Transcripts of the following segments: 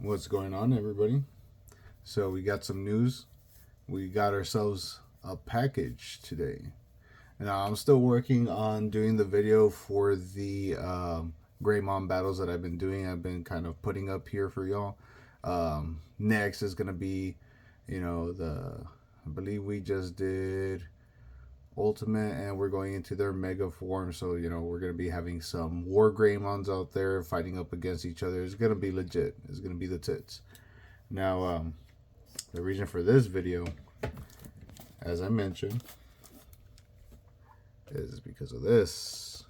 What's going on, everybody? So we got some news. We got ourselves a package today. Now I'm still working on doing the video for the Greymon battles that I've been doing. I've been kind of putting up here for y'all. Next is gonna be, I believe we just did Ultimate, and we're going into their Mega form. So we're gonna be having some War Greymons out there fighting up against each other. It's gonna be legit. It's gonna be the tits. Now, the reason for this video, as I mentioned, is because of this.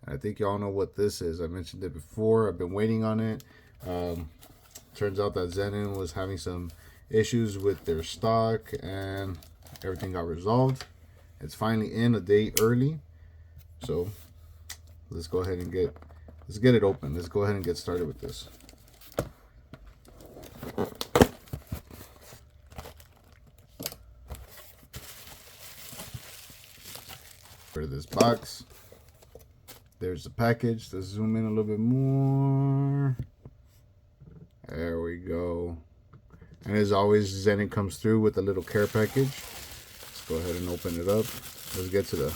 I think y'all know what this is. I mentioned it before. I've been waiting on it. Turns out that Zenin was having some issues with their stock, and everything got resolved. It's finally in a day early. So let's go ahead and get it open. Let's go ahead and get started with this. Rid of this box. There's the package. Let's zoom in a little bit more. There we go. And as always, Zenin comes through with a little care package. Let's go ahead and open it up. Let's get to the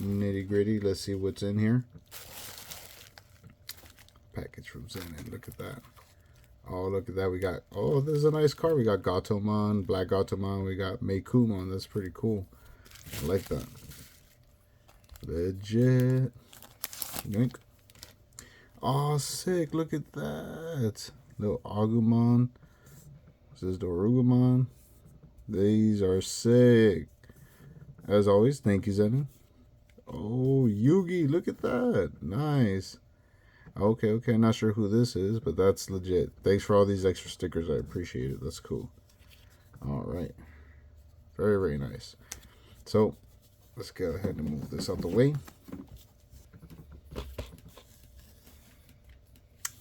nitty gritty. Let's see what's in here. Package from Zenin. Look at that. Oh, look at that. We got, oh, this is a nice card. We got Gatomon, Black Gatomon. We got Meikumon. That's pretty cool. I like that. Legit. Yoink. Oh, sick. Look at that. Little Agumon. This is the Orugumon. These are sick. As always, thank you, Zenin. Oh, Yugi. Look at that. Nice. Okay. Not sure who this is, but that's legit. Thanks for all these extra stickers. I appreciate it. That's cool. All right. Very, very nice. So let's go ahead and move this out the way.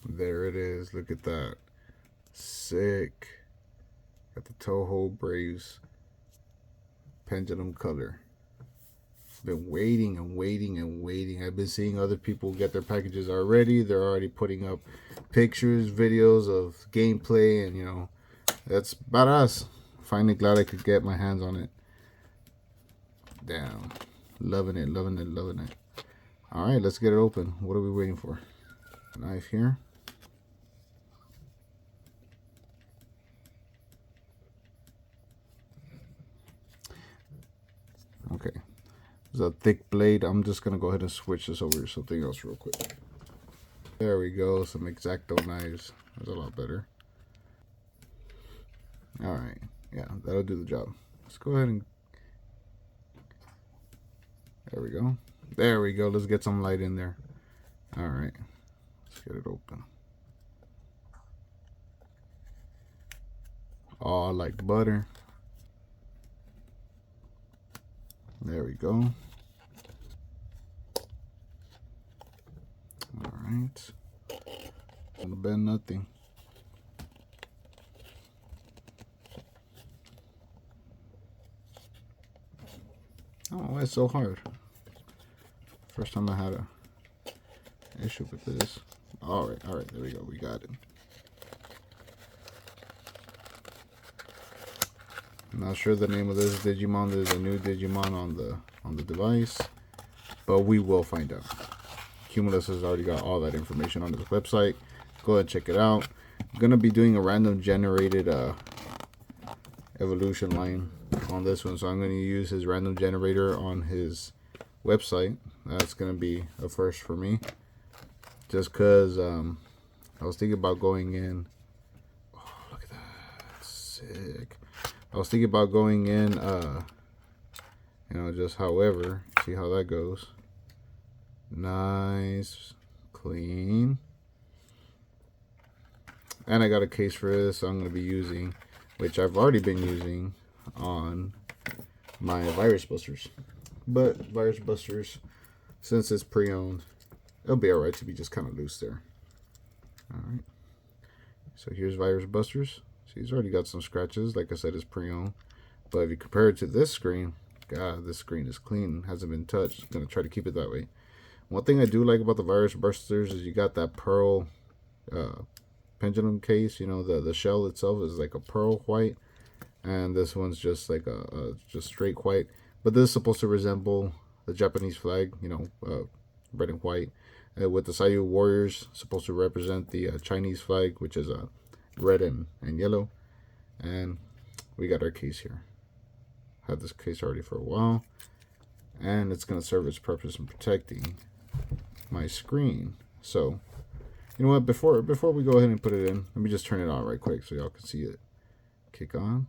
There it is. Look at that. Sick. Got the TOHO BRAVES Pendulum color. Been waiting and waiting and waiting. I've been seeing other people get their packages already. They're already putting up pictures, videos of gameplay, and that's badass. Finally glad I could get my hands on it. Damn. Loving it. Alright, let's get it open. What are we waiting for? Knife here. Okay. There's a thick blade. I'm just going to go ahead and switch this over to something else real quick. There we go. Some X-Acto knives. That's a lot better. Alright. Yeah, that'll do the job. Let's go ahead and... There we go. Let's get some light in there. Alright. Let's get it open. Oh, like butter. There we go. Alright. Gonna bend nothing. Oh, why it's so hard? First time I had a issue with this. Alright, there we go. We got it. I'm not sure the name of this Digimon. There's a new Digimon on the device, but we will find out. Cumulus has already got all that information on his website. Go ahead and check it out. I'm gonna be doing a random generated evolution line on this one, so I'm going to use his random generator on his website. That's going to be a first for me, just because I was thinking about going in. Oh, look at that. Sick. I was thinking about going in just however, see how that goes. Nice, clean. And I got a case for this, so I'm going to be using, which I've already been using on my Virus Busters. But Virus Busters, since it's pre-owned, it'll be alright to be just kind of loose there. Alright. So here's Virus Busters. See, he's already got some scratches. Like I said, it's pre-owned. But if you compare it to this screen, God, this screen is clean. Hasn't been touched. I'm going to try to keep it that way. One thing I do like about the Virus Busters is you got that pearl Pendulum case. You know, the shell itself is like a pearl white, and this one's just like a just straight white. But this is supposed to resemble the Japanese flag. You know, red and white. With the Sayu warriors supposed to represent the Chinese flag, which is red and yellow. And we got our case here. Had this case already for a while, and it's going to serve its purpose in protecting my screen. So, you know what? Before we go ahead and put it in, let me just turn it on right quick so y'all can see it kick on.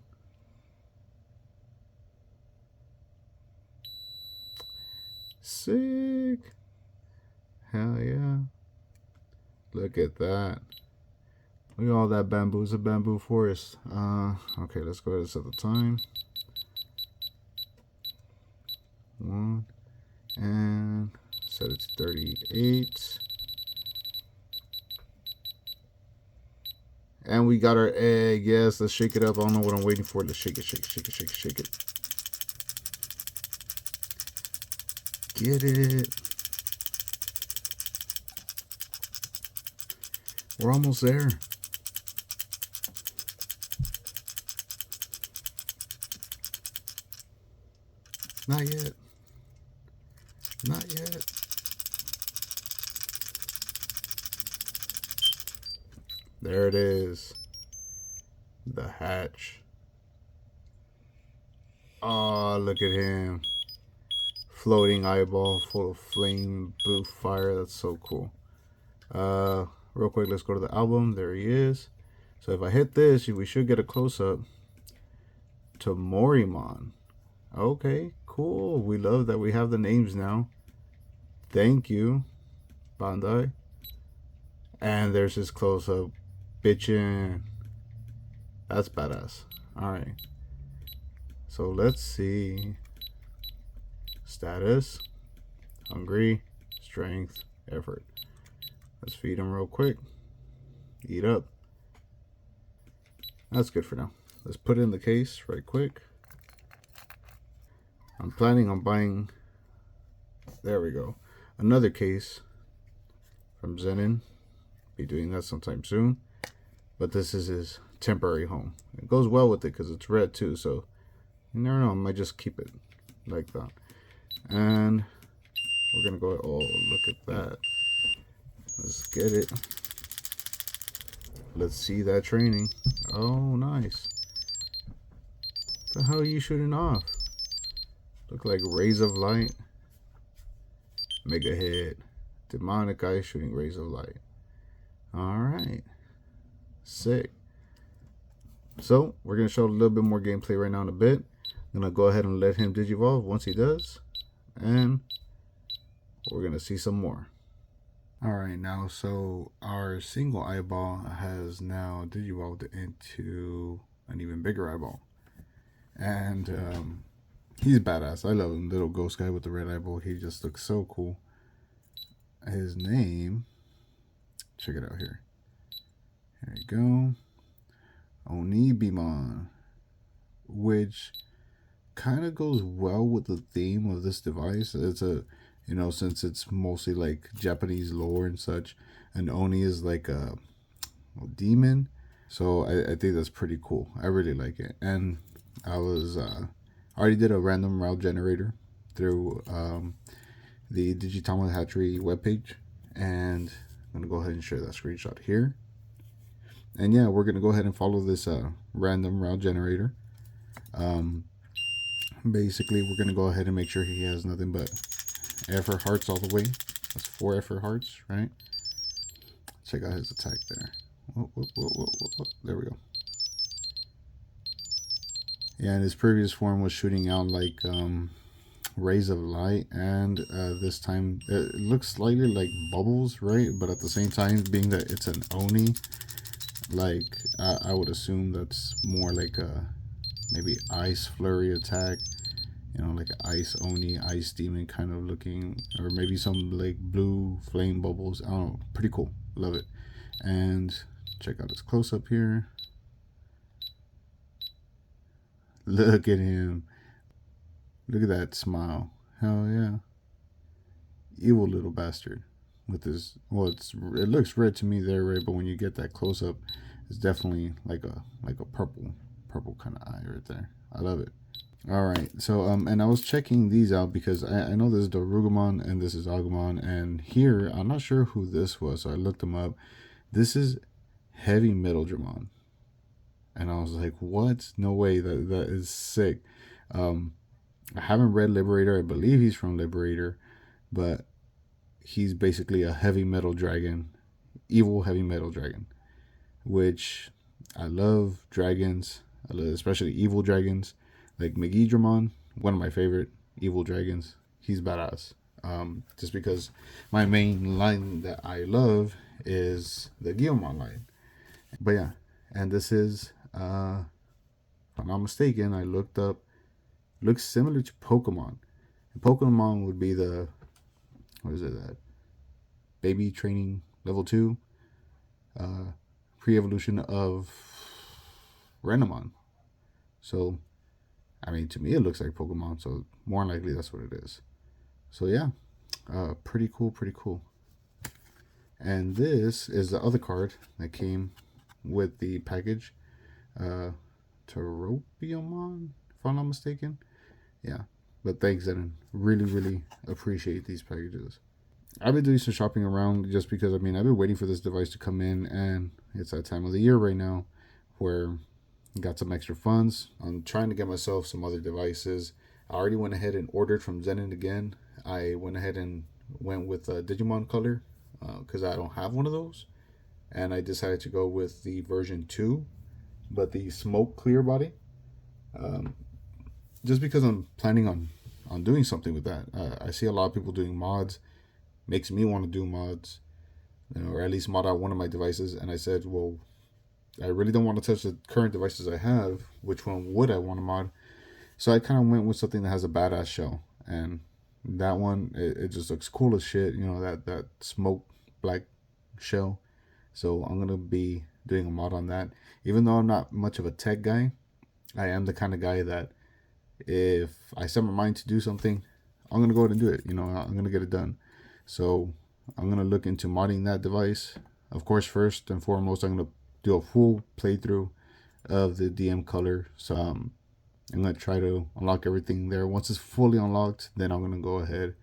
Sick. Hell yeah. Look at that. Look at all that bamboo. It's a bamboo forest. Okay, let's go ahead and set the time. 1 and set it to 38. And we got our egg. Yes, let's shake it up. I don't know what I'm waiting for. Let's shake it, shake it, shake it, shake it, shake it. Get it. We're almost there. Not yet. Not yet. There it is. The hatch. Oh, look at him. Floating eyeball full of flame, blue fire. That's so cool. Real quick, let's go to the album. There he is. So if I hit this, we should get a close-up to Morimon. Okay, cool. We love that we have the names now. Thank you, Bandai. And there's his close-up. Bitchin'. That's badass. Alright. So let's see. Status. Hungry. Strength. Effort. Let's feed him real quick. Eat up. That's good for now. Let's put it in the case right quick. I'm planning on buying, there we go, another case from Zenin. Be doing that sometime soon. But this is his temporary home. It goes well with it because it's red too, so you never know, I might just keep it like that. And we're gonna go, oh, look at that. Let's get it. Let's see that training. Oh, nice. What the hell are you shooting off? Look like rays of light. Mega hit. Demonic eye shooting rays of light. Alright. Sick. So, we're going to show a little bit more gameplay right now in a bit. I'm going to go ahead and let him digivolve once he does. And we're going to see some more. Alright, now, so our single eyeball has now digivolved into an even bigger eyeball. And he's badass. I love him. Little ghost guy with the red eyeball. He just looks so cool. His name, check it out here. There you go. Onibimon, which kind of goes well with the theme of this device. It's a, you know, since it's mostly like Japanese lore and such, and Oni is like a demon. So I think that's pretty cool. I really like it. And I already did a random route generator through the Digitama Hatchery webpage, and I'm gonna go ahead and share that screenshot here. And yeah, we're gonna go ahead and follow this random route generator. Basically, we're gonna go ahead and make sure he has nothing but effort hearts all the way. That's 4 effort hearts, right? Check out his attack there. Whoa, whoa, whoa, whoa, whoa. There we go. Yeah, and his previous form was shooting out like rays of light, and this time it looks slightly like bubbles, right? But at the same time, being that it's an Oni, like I would assume that's more like a maybe ice flurry attack, you know, like an ice Oni, ice demon kind of looking, or maybe some like blue flame bubbles. I don't know, pretty cool, love it. And check out his close-up here. Look at him. Look at that smile. Hell yeah. Evil little bastard. with this. Well, it looks red to me there, right? But when you get that close up, it's definitely like a purple kind of eye right there. I love it. All right, so and I was checking these out because I know this is Dorugumon and this is Agumon, and here I'm not sure who this was, so I looked them up. This is Heavy Metal Dramon, and I was like, what? No way, that is sick. Um, I haven't read Liberator. I believe he's from Liberator, but he's basically a heavy metal dragon, evil heavy metal dragon, which I love dragons, I love especially evil dragons, like Megidramon, one of my favorite evil dragons. He's badass. Just because my main line that I love is the Guillemon line. But yeah, and this is, if I'm not mistaken, I looked up, looks similar to Pokemon. Pokemon would be the, what is it, that baby training level 2, pre-evolution of Renamon. So, I mean, to me, it looks like Pokemon. So, more than likely, that's what it is. So, yeah, pretty cool, pretty cool. And this is the other card that came with the package. Teropiomon, if I'm not mistaken. Yeah, but thanks, Eden. Really, really appreciate these packages. I've been doing some shopping around just because, I mean, I've been waiting for this device to come in, and it's that time of the year right now where I got some extra funds. I'm trying to get myself some other devices. I already went ahead and ordered from Zenin again. I went ahead and went with Digimon Color because I don't have one of those. And I decided to go with the version 2, but the smoke clear body. Just because I'm planning on doing something with that. I see a lot of people doing mods. Makes me want to do mods, or at least mod out one of my devices. And I said, well, I really don't want to touch the current devices I have. Which one would I want to mod? So I kind of went with something that has a badass shell, and that one it just looks cool as shit. You know, that smoke black shell. So I'm gonna be doing a mod on that. Even though I'm not much of a tech guy, I am the kind of guy that if I set my mind to do something, I'm gonna go ahead and do it. You know, I'm gonna get it done. So I'm gonna look into modding that device. Of course, first and foremost, I'm gonna do a full playthrough of the DM color. So I'm gonna try to unlock everything there. Once it's fully unlocked, then I'm gonna go ahead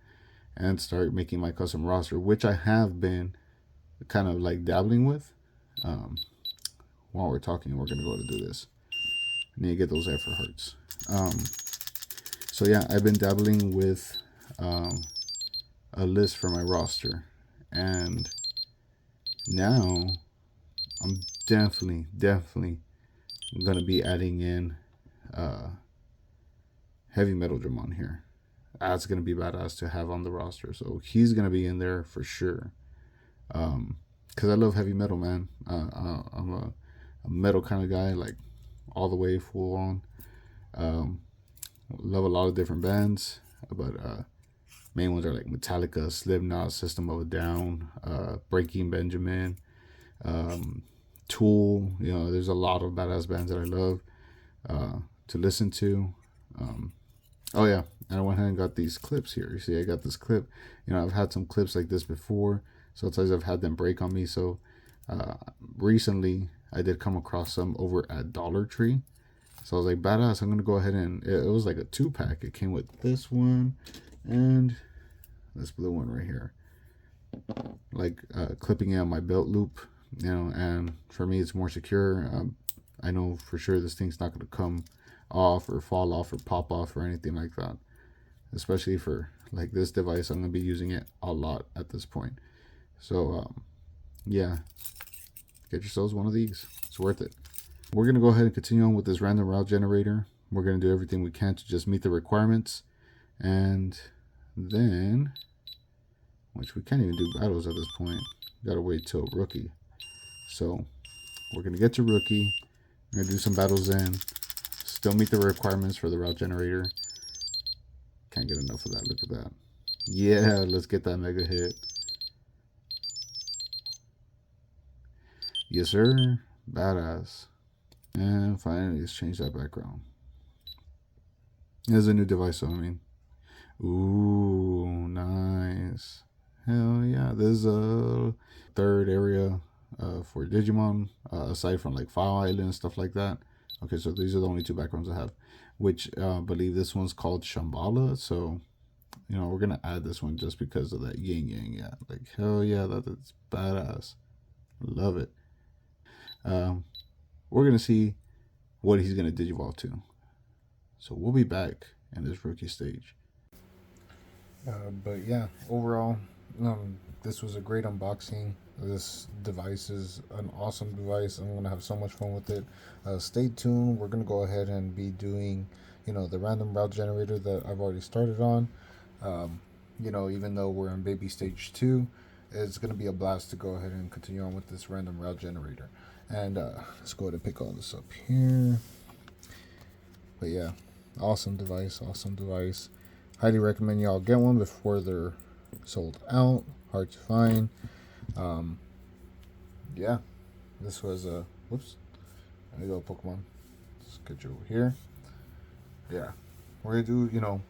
and start making my custom roster, which I have been kind of like dabbling with. While we're talking, we're gonna go to do this. I need to get those effort hearts. So yeah, I've been dabbling with a list for my roster, and now I'm definitely gonna be adding in Heavy Metal Dramon here. That's gonna be badass to have on the roster, so he's gonna be in there for sure. Because I love heavy metal, man. I'm a metal kind of guy, like all the way full on. Love a lot of different bands, but main ones are like Metallica, Slipknot, System of a Down, Breaking Benjamin, Tool. You know, there's a lot of badass bands that I love to listen to. Oh yeah, and I went ahead and got these clips here. You see, I got this clip. You know, I've had some clips like this before. Sometimes I've had them break on me. So recently, I did come across some over at Dollar Tree. So I was like, badass, I'm going to go ahead and... It was like a 2-pack. It came with this one and this blue one right here. Like clipping it on my belt loop, you know, and for me, it's more secure. I know for sure this thing's not going to come off or fall off or pop off or anything like that. Especially for like this device, I'm going to be using it a lot at this point. So, yeah, get yourselves one of these. It's worth it. We're going to go ahead and continue on with this random route generator. We're going to do everything we can to just meet the requirements. And then, which we can't even do battles at this point. Got to wait till rookie. So, we're going to get to rookie. We're going to do some battles in. Still meet the requirements for the route generator. Can't get enough of that. Look at that. Yeah, let's get that mega hit. Yes, sir. Badass. And finally, let's change that background. There's a new device, so I mean. Ooh, nice. Hell yeah. This is a third area for Digimon, aside from like File Island and stuff like that. Okay, so these are the only two backgrounds I have, which I believe this one's called Shambhala. So, you know, we're going to add this one just because of that yin yang. Yeah, like, hell yeah, that's badass. Love it. We're going to see what he's going to Digivolve to. So we'll be back in this rookie stage. But yeah, overall, this was a great unboxing. This device is an awesome device. I'm gonna have so much fun with it. Stay tuned. We're gonna go ahead and be doing, the random route generator that I've already started on. Even though we're in baby stage 2, it's gonna be a blast to go ahead and continue on with this random route generator. And let's go ahead and pick all this up here. But yeah, awesome device, awesome device. Highly recommend y'all get one before they're sold out. Hard to find. Yeah, this was a whoops. There you go, Pokemon. Let's get you over here. Yeah, we're gonna do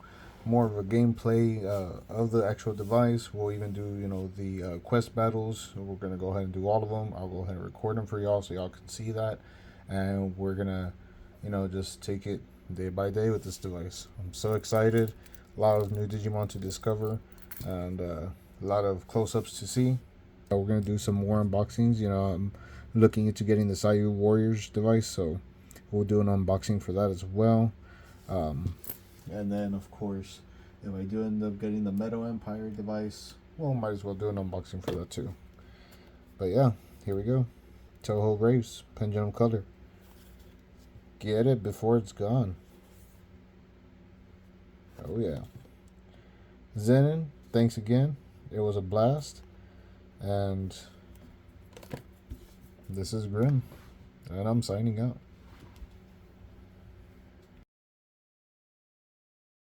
more of a gameplay of the actual device. We'll even do the quest battles. We're gonna go ahead and do all of them. I'll go ahead and record them for y'all so y'all can see that, and we're gonna just take it day by day with this device. I'm so excited. A lot of new Digimon to discover, and a lot of close-ups to see. We're gonna do some more unboxings. I'm looking into getting the Sayu Warriors device, so we'll do an unboxing for that as well. And then, of course, if I do end up getting the Meadow Empire device, well, might as well do an unboxing for that too. But yeah, here we go. TOHO Braves, Pendulum color. Get it before it's gone. Oh yeah. Zenin, thanks again. It was a blast. And this is Grim. And I'm signing out.